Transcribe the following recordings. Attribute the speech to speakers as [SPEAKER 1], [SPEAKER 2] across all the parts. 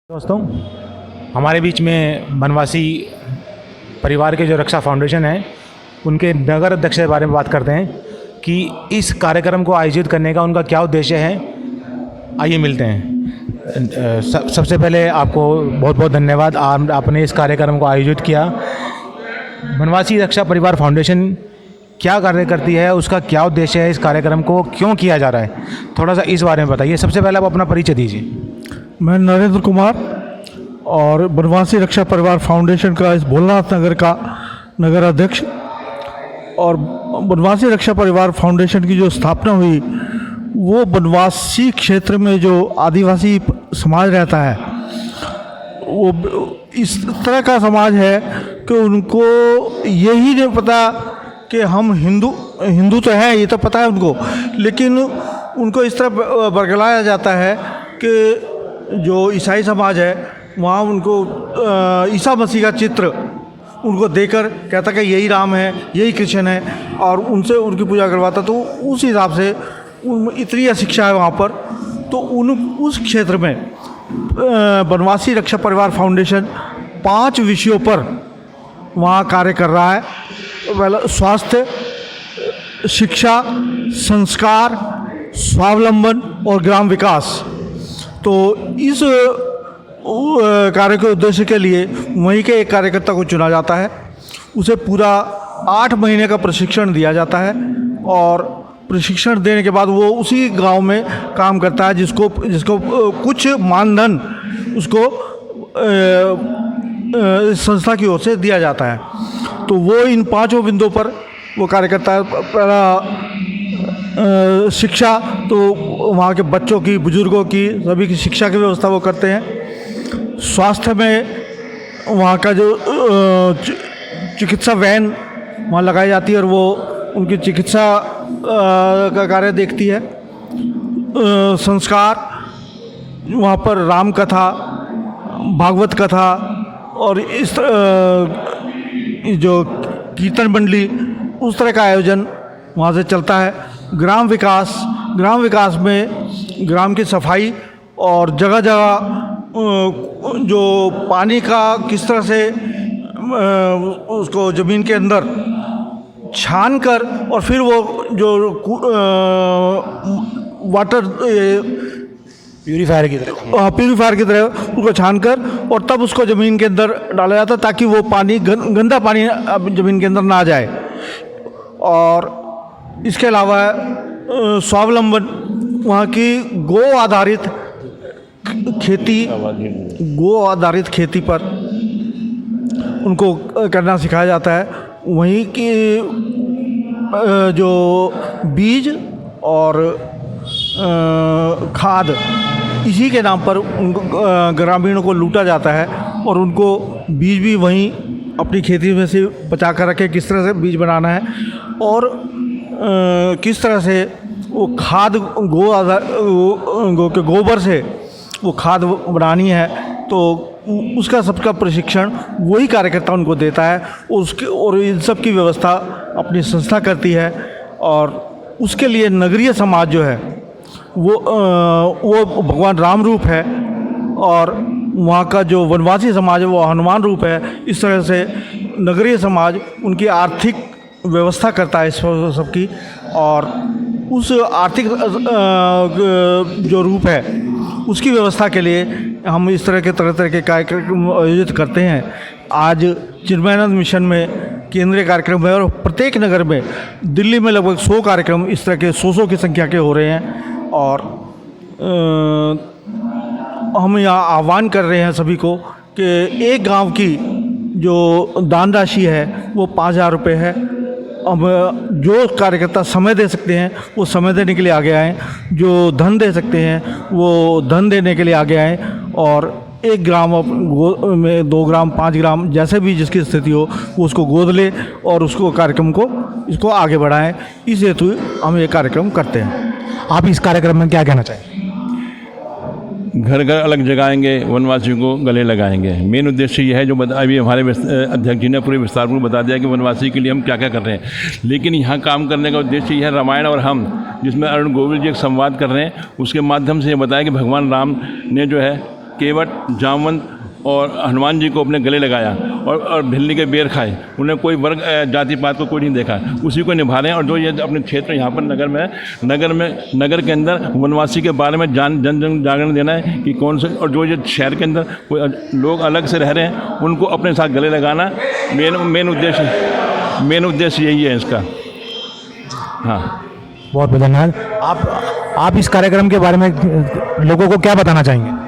[SPEAKER 1] दोस्तों, हमारे बीच में बनवासी परिवार के जो रक्षा फाउंडेशन है उनके नगर अध्यक्ष के बारे में बात करते हैं कि इस कार्यक्रम को आयोजित करने का उनका क्या उद्देश्य है। आइए मिलते हैं। सबसे पहले आपको बहुत बहुत धन्यवाद, आपने इस कार्यक्रम को आयोजित किया। बनवासी रक्षा परिवार फाउंडेशन क्या कार्य करती है, उसका क्या उद्देश्य है, इस कार्यक्रम को क्यों किया जा रहा है, थोड़ा सा इस बारे में बताइए। सबसे पहले आप अपना परिचय दीजिए।
[SPEAKER 2] मैं नरेंद्र कुमार और बनवासी रक्षा परिवार फाउंडेशन का इस भोलानाथ नगर का नगर अध्यक्ष। और बनवासी रक्षा परिवार फाउंडेशन की जो स्थापना हुई वो बनवासी क्षेत्र में जो आदिवासी समाज रहता है, वो इस तरह का समाज है कि उनको यही नहीं पता कि हम हिंदू तो हैं, ये तो पता है उनको, लेकिन उनको इस तरह बरगलाया जाता है कि जो ईसाई समाज है वहाँ उनको ईसा मसीह का चित्र उनको देकर कहता कि यही राम है, यही कृष्ण है, और उनसे उनकी पूजा करवाता। तो उस हिसाब से इतनी शिक्षा है वहाँ पर। तो उस क्षेत्र में बनवासी रक्षा परिवार फाउंडेशन 5 विषयों पर वहाँ कार्य कर रहा है। पहला स्वास्थ्य, शिक्षा, संस्कार, स्वावलंबन और ग्राम विकास। तो इस कार्य के उद्देश्य के लिए वहीं के एक कार्यकर्ता को चुना जाता है, उसे पूरा 8 महीने का प्रशिक्षण दिया जाता है, और प्रशिक्षण देने के बाद वो उसी गांव में काम करता है जिसको कुछ मानधन उसको संस्था की ओर से दिया जाता है। तो वो इन 5 बिंदुओं पर वो कार्य करता है। पहला शिक्षा, तो वहाँ के बच्चों की, बुजुर्गों की, सभी की शिक्षा की व्यवस्था वो करते हैं। स्वास्थ्य में वहाँ का जो चिकित्सा वैन वहाँ लगाई जाती है और वो उनकी चिकित्सा का कार्य देखती है। संस्कार, वहाँ पर राम कथा, भागवत कथा और इस जो कीर्तन मंडली, उस तरह का आयोजन वहाँ से चलता है। ग्राम विकास में ग्राम की सफाई और जगह जगह जो पानी का किस तरह से उसको ज़मीन के अंदर छान कर और फिर वो जो वाटर
[SPEAKER 1] प्यूरीफायर
[SPEAKER 2] की तरह उसको छान कर और तब उसको ज़मीन के अंदर डाला जाता ताकि वो पानी गंदा पानी ज़मीन के अंदर ना जाए। और इसके अलावा स्वावलंबन, वहाँ की गो आधारित खेती पर उनको करना सिखाया जाता है। वहीं की जो बीज और खाद, इसी के नाम पर उनको ग्रामीणों को लूटा जाता है और उनको बीज भी वहीं अपनी खेती में से बचा कर रखे, किस तरह से बीज बनाना है और किस तरह से वो खाद गो के गोबर से वो खाद बनानी है। तो उसका सबका प्रशिक्षण वही कार्यकर्ता उनको देता है। और इन सब की व्यवस्था अपनी संस्था करती है। और उसके लिए नगरीय समाज जो है वो भगवान राम रूप है और वहाँ का जो वनवासी समाज है वो हनुमान रूप है। इस तरह से नगरीय समाज उनकी आर्थिक व्यवस्था करता है इस सबकी। और उस आर्थिक जो रूप है उसकी व्यवस्था के लिए हम इस तरह के कार्यक्रम आयोजित करते हैं। आज चिन्मयानंद मिशन में केंद्रीय कार्यक्रम है और प्रत्येक नगर में, दिल्ली में लगभग 100 कार्यक्रम इस तरह के 100 की संख्या के हो रहे हैं। और हम यहाँ आह्वान कर रहे हैं सभी को कि एक गांव की जो दान राशि है वो 5,000 रुपये है। अब जो कार्यकर्ता समय दे सकते हैं वो समय देने के लिए आगे आएँ, जो धन दे सकते हैं वो धन देने के लिए आगे आएँ। और 1 ग्राम में 2 ग्राम 5 ग्राम जैसे भी जिसकी स्थिति हो वो उसको गोद ले और उसको कार्यक्रम को इसको आगे बढ़ाएं। इस हेतु हम ये कार्यक्रम करते हैं।
[SPEAKER 1] आप इस कार्यक्रम में क्या कहना चाहें?
[SPEAKER 3] घर घर अलग जगाएंगे, वनवासियों को गले लगाएंगे। मेन उद्देश्य ये है जो अभी हमारे अध्यक्ष जी ने पूरे विस्तारपूर्वक बता दिया कि वनवासी के लिए हम क्या क्या कर रहे हैं। लेकिन यहाँ काम करने का उद्देश्य यह है रामायण और हम, जिसमें अरुण गोविल जी एक संवाद कर रहे हैं, उसके माध्यम से ये बताया कि भगवान राम ने जो है केवट, जामवंत और हनुमान जी को अपने गले लगाया और भिल्ली के बेर खाए। उन्हें कोई वर्ग जाति पात को कोई नहीं देखा, उसी को निभा रहे हैं। और जो ये अपने क्षेत्र यहाँ पर नगर के अंदर वनवासी के बारे में जन जागरण देना है कि कौन से, और जो ये शहर के अंदर कोई लोग अलग से रह रहे हैं उनको अपने साथ गले लगाना मेन उद्देश्य यही है इसका। हाँ,
[SPEAKER 1] बहुत बहुत धन्यवाद। आप इस कार्यक्रम के बारे में लोगों को क्या बताना चाहेंगे?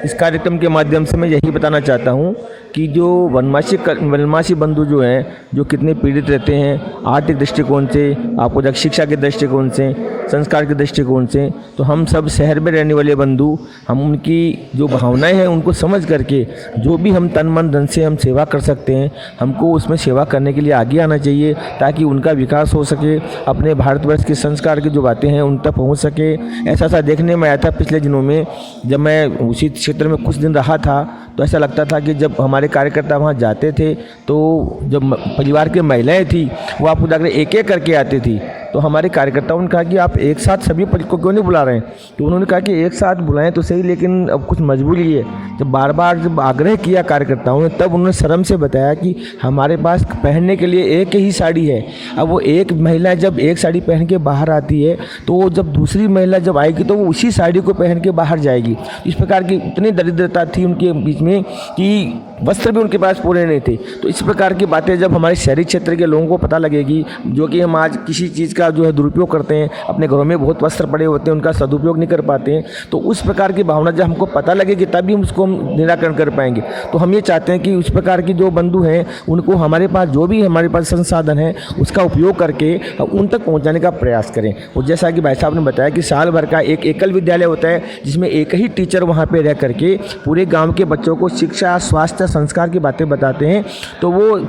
[SPEAKER 4] इस कार्यक्रम के माध्यम से मैं यही बताना चाहता हूँ कि जो वनवासी बंधु जो हैं, जो कितने पीड़ित रहते हैं आर्थिक दृष्टिकोण से, आपको शिक्षा के दृष्टिकोण से, संस्कार के दृष्टिकोण से, तो हम सब शहर में रहने वाले बंधु, हम उनकी जो भावनाएं हैं उनको समझ करके जो भी हम तन मन धन से हम सेवा कर सकते हैं, हमको उसमें सेवा करने के लिए आगे आना चाहिए ताकि उनका विकास हो सके, अपने भारतवर्ष के संस्कार की जो बातें हैं उन तक पहुँच सके। ऐसा देखने में आया था पिछले दिनों में, जब मैं उसी क्षेत्र में कुछ दिन रहा था तो ऐसा लगता था कि जब हमारे कार्यकर्ता वहाँ जाते थे तो जब परिवार की महिलाएं थी वो आपको जाकर एक एक करके आती थी, तो हमारे कार्यकर्ताओं ने कहा कि आप एक साथ सभी को क्यों नहीं बुला रहे हैं? तो उन्होंने कहा कि एक साथ बुलाएं तो सही, लेकिन अब कुछ मजबूरी है। जब बार बार जब आग्रह किया कार्यकर्ताओं ने, तब उन्होंने शर्म से बताया कि हमारे पास पहनने के लिए एक ही साड़ी है। अब वो एक महिला जब एक साड़ी पहन के बाहर आती है तो वो जब दूसरी महिला जब आएगी तो वो उसी साड़ी को पहन के बाहर जाएगी। इस प्रकार की इतनी दरिद्रता थी उनके बीच में कि वस्त्र भी उनके पास पूरे नहीं थे। तो इस प्रकार की बातें जब हमारे शहरी क्षेत्र के लोगों को पता लगेगी, जो कि हम आज किसी चीज़ का जो है दुरुपयोग करते हैं, अपने घरों में बहुत वस्त्र पड़े होते हैं उनका सदुपयोग नहीं कर पाते हैं, तो उस प्रकार की भावना जब हमको पता लगेगी तभी हम उसको निराकरण कर पाएंगे। तो हम ये चाहते हैं कि उस प्रकार की जो बंधु हैं उनको हमारे पास जो भी हमारे पास संसाधन है उसका उपयोग करके उन तक पहुँचाने का प्रयास करें। और जैसा कि भाई साहब ने बताया कि साल भर का एक एकल विद्यालय होता है जिसमें एक ही टीचर वहाँ पर रह करके पूरे गाँव के बच्चों को शिक्षा, स्वास्थ्य, संस्कार की बातें बताते हैं, तो वो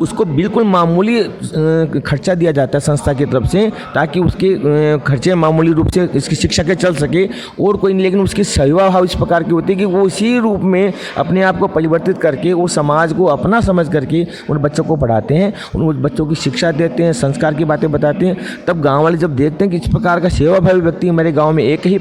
[SPEAKER 4] उसको बिल्कुल मामूली खर्चा दिया जाता है संस्था की तरफ से, ताकि उसके खर्चे मामूली रूप से इसकी शिक्षा के चल सके और कोई नहीं। लेकिन उसकी सेवा भाव इस प्रकार की होती है कि वो इसी रूप में अपने आप को परिवर्तित करके वो समाज को अपना समझ करके उन बच्चों को पढ़ाते हैं, उन बच्चों की शिक्षा देते हैं, संस्कार की बातें बताते हैं। तब गाँव वाले जब देखते हैं कि इस प्रकार का सेवाभावी व्यक्ति हमारे गाँव में एक ही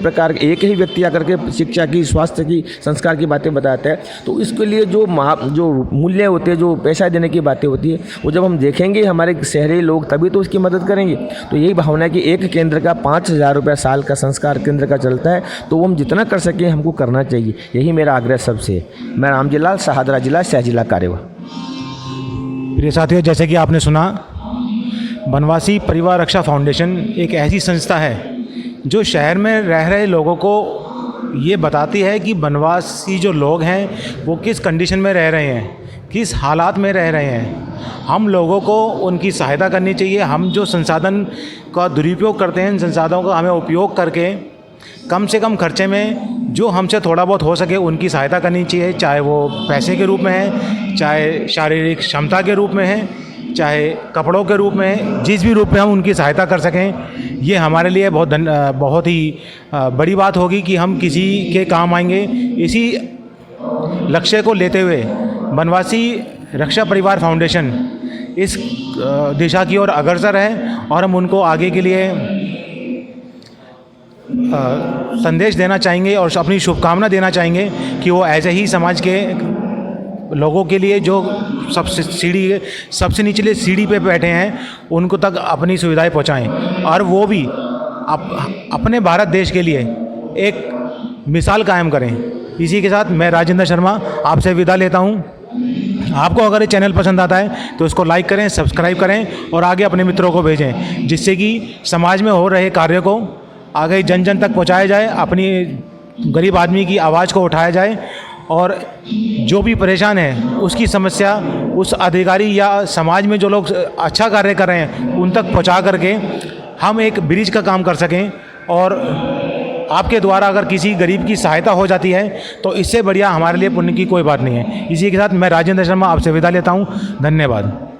[SPEAKER 4] व्यक्ति आकर के शिक्षा की, स्वास्थ्य की, संस्कार की बातें बताता है, तो इसके लिए जो मूल्य होते हैं, जो पैसा देने की बातें होती है, वो जब हम देखेंगे हमारे शहरी लोग तभी तो उसकी मदद करेंगे। तो यही भावना है कि एक केंद्र का 5,000 रुपये साल का संस्कार केंद्र का चलता है, तो वो हम जितना कर सकें हमको करना चाहिए। यही मेरा आग्रह सबसे है। मैं रामजी लाल, शहादरा जिला, सह जिला कार्यवाह।
[SPEAKER 1] प्रिय साथियों, जैसे कि आपने सुना, वनवासी परिवार रक्षा फाउंडेशन एक ऐसी संस्था है जो शहर में रह रहे लोगों को ये बताती है कि वनवासी जो लोग हैं वो किस कंडीशन में रह रहे हैं, किस हालात में रह रहे हैं। हम लोगों को उनकी सहायता करनी चाहिए। हम जो संसाधन का दुरुपयोग करते हैं, इन संसाधनों का हमें उपयोग करके कम से कम खर्चे में जो हमसे थोड़ा बहुत हो सके उनकी सहायता करनी चाहिए, चाहे वो पैसे के रूप में है, चाहे शारीरिक क्षमता के रूप में है, चाहे कपड़ों के रूप में है, जिस भी रूप में हम उनकी सहायता कर सकें, ये हमारे लिए बहुत ही बड़ी बात होगी कि हम किसी के काम आएंगे। इसी लक्ष्य को लेते हुए वनवासी रक्षा परिवार फाउंडेशन इस दिशा की ओर अग्रसर है और हम उनको आगे के लिए संदेश देना चाहेंगे और अपनी शुभकामना देना चाहेंगे कि वो ऐसे ही समाज के लोगों के लिए जो सबसे निचले सीढ़ी पे बैठे हैं उनको तक अपनी सुविधाएं पहुंचाएं और वो भी अपने भारत देश के लिए एक मिसाल कायम करें। इसी के साथ मैं राजेंद्र शर्मा आपसे विदा लेता हूं। आपको अगर ये चैनल पसंद आता है तो इसको लाइक करें, सब्सक्राइब करें और आगे अपने मित्रों को भेजें, जिससे कि समाज में हो रहे कार्य को आगे जन जन तक पहुंचाया जाए, अपनी गरीब आदमी की आवाज़ को उठाया जाए और जो भी परेशान है उसकी समस्या उस अधिकारी या समाज में जो लोग अच्छा कार्य कर रहे हैं उन तक पहुंचा करके हम एक ब्रिज का काम कर सकें। और आपके द्वारा अगर किसी गरीब की सहायता हो जाती है तो इससे बढ़िया हमारे लिए पुण्य की कोई बात नहीं है। इसी के साथ मैं राजेंद्र शर्मा आपसे विदा लेता हूँ। धन्यवाद।